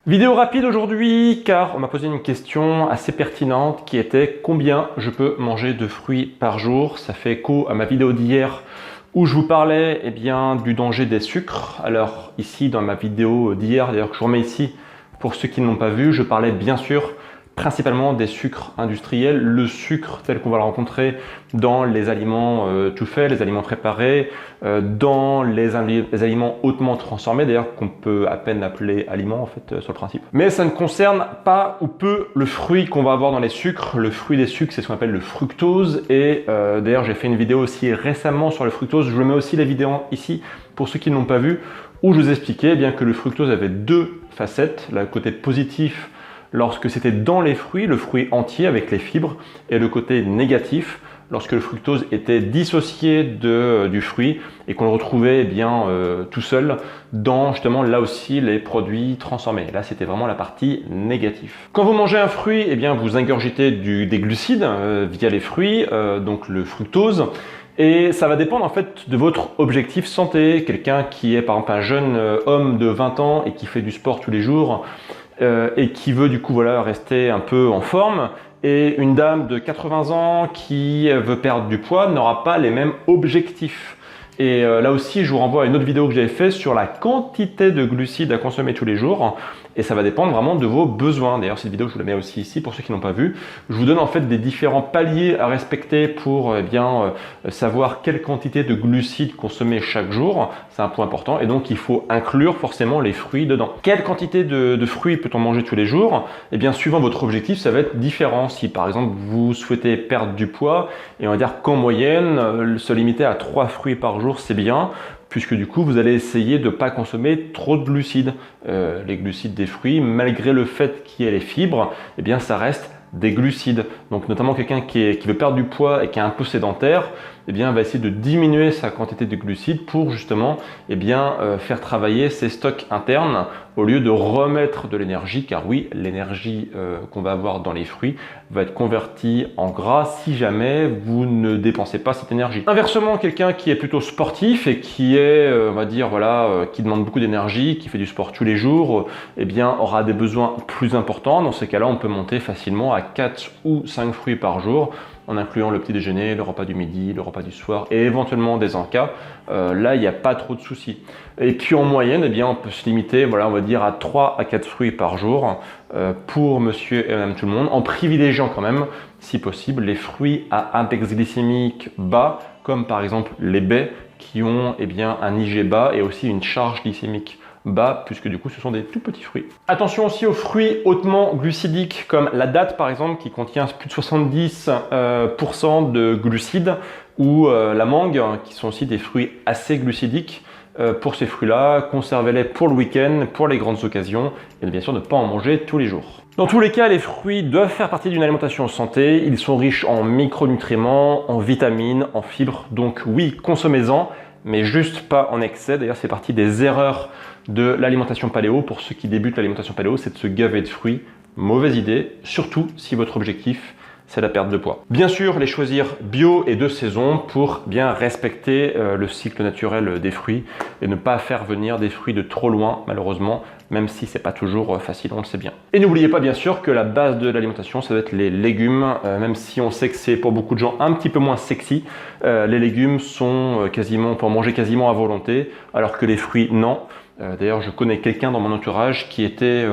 Vidéo rapide aujourd'hui car on m'a posé une question assez pertinente qui était combien je peux manger de fruits par jour. Ça fait écho à ma vidéo d'hier où je vous parlais du danger des sucres. Alors ici dans ma vidéo d'hier, d'ailleurs que je vous remets ici pour ceux qui ne l'ont pas vu, je parlais bien sûr principalement des sucres industriels, le sucre tel qu'on va le rencontrer dans les aliments tout faits, les aliments préparés, dans les aliments hautement transformés, d'ailleurs qu'on peut à peine appeler aliments en fait sur le principe. Mais ça ne concerne pas ou peu le fruit qu'on va avoir dans les sucres. Le fruit des sucres, c'est ce qu'on appelle le fructose. Et d'ailleurs, j'ai fait une vidéo aussi récemment sur le fructose. Je mets aussi la vidéo ici pour ceux qui ne l'ont pas vu, où je vous expliquais que le fructose avait deux facettes, le côté positif lorsque c'était dans les fruits, le fruit entier avec les fibres, et le côté négatif lorsque le fructose était dissocié du fruit et qu'on le retrouvait tout seul dans justement là aussi les produits transformés. Là c'était vraiment la partie négative. Quand vous mangez un fruit, vous ingurgitez des glucides via les fruits, donc le fructose. Et ça va dépendre en fait de votre objectif santé. Quelqu'un qui est par exemple un jeune homme de 20 ans et qui fait du sport tous les jours et qui veut du coup rester un peu en forme, et une dame de 80 ans qui veut perdre du poids n'aura pas les mêmes objectifs. Et là aussi, je vous renvoie à une autre vidéo que j'avais fait sur la quantité de glucides à consommer tous les jours. Et ça va dépendre vraiment de vos besoins. D'ailleurs, cette vidéo, je vous la mets aussi ici pour ceux qui n'ont pas vu. Je vous donne en fait des différents paliers à respecter pour savoir quelle quantité de glucides consommer chaque jour. C'est un point important. Et donc, il faut inclure forcément les fruits dedans. Quelle quantité de fruits peut-on manger tous les jours? Suivant votre objectif, ça va être différent. Si par exemple, vous souhaitez perdre du poids, et on va dire qu'en moyenne, se limiter à 3 fruits par jour, c'est bien, puisque du coup vous allez essayer de ne pas consommer trop de glucides. Les glucides des fruits, malgré le fait qu'il y ait les fibres, ça reste des glucides. Donc notamment quelqu'un qui veut perdre du poids et qui est un peu sédentaire, va essayer de diminuer sa quantité de glucides pour justement faire travailler ses stocks internes au lieu de remettre de l'énergie, car oui, l'énergie qu'on va avoir dans les fruits va être convertie en gras si jamais vous ne dépensez pas cette énergie. Inversement, quelqu'un qui est plutôt sportif et qui est, qui demande beaucoup d'énergie, qui fait du sport tous les jours, aura des besoins plus importants. Dans ces cas-là, on peut monter facilement à 4 ou 5 fruits par jour, en incluant le petit déjeuner, le repas du midi, le repas du soir et éventuellement des encas. Là, il n'y a pas trop de soucis. Et puis en moyenne, on peut se limiter, on va dire à 3 à 4 fruits par jour pour monsieur et madame tout le monde, en privilégiant quand même, si possible, les fruits à index glycémique bas, comme par exemple les baies qui ont un IG bas et aussi une charge glycémique bas, puisque du coup ce sont des tout petits fruits. Attention aussi aux fruits hautement glucidiques comme la date par exemple qui contient plus de 70% de glucides, ou la mangue qui sont aussi des fruits assez glucidiques. Pour ces fruits-là, conservez-les pour le week-end, pour les grandes occasions, et bien sûr ne pas en manger tous les jours. Dans tous les cas, les fruits doivent faire partie d'une alimentation santé. Ils sont riches en micronutriments, en vitamines, en fibres, donc oui, consommez-en, mais juste pas en excès. D'ailleurs, c'est partie des erreurs de l'alimentation paléo. Pour ceux qui débutent l'alimentation paléo, c'est de se gaver de fruits. Mauvaise idée, surtout si votre objectif c'est la perte de poids. Bien sûr, les choisir bio et de saison pour bien respecter le cycle naturel des fruits et ne pas faire venir des fruits de trop loin, malheureusement, même si c'est pas toujours facile, on le sait bien. Et n'oubliez pas bien sûr que la base de l'alimentation, ça doit être les légumes, même si on sait que c'est pour beaucoup de gens un petit peu moins sexy. Les légumes sont on peut en manger quasiment à volonté, alors que les fruits, non. D'ailleurs, je connais quelqu'un dans mon entourage qui était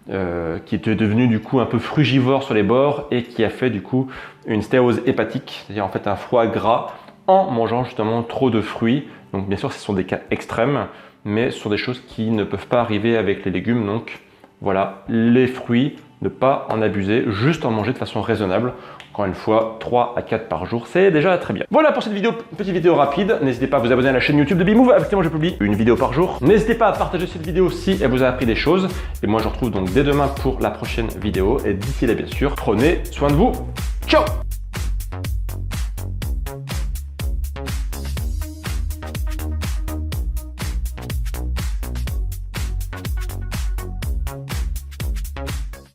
devenu du coup un peu frugivore sur les bords et qui a fait du coup une stéose hépatique, c'est-à-dire en fait un foie gras en mangeant justement trop de fruits. Donc bien sûr ce sont des cas extrêmes, mais ce sont des choses qui ne peuvent pas arriver avec les légumes. Donc voilà, les fruits, ne pas en abuser, juste en manger de façon raisonnable. Encore une fois, 3 à 4 par jour, c'est déjà très bien. Voilà pour cette vidéo, petite vidéo rapide. N'hésitez pas à vous abonner à la chaîne YouTube de Bimove. Effectivement, je publie une vidéo par jour. N'hésitez pas à partager cette vidéo si elle vous a appris des choses. Et moi, je vous retrouve donc dès demain pour la prochaine vidéo. Et d'ici là, bien sûr, prenez soin de vous. Ciao!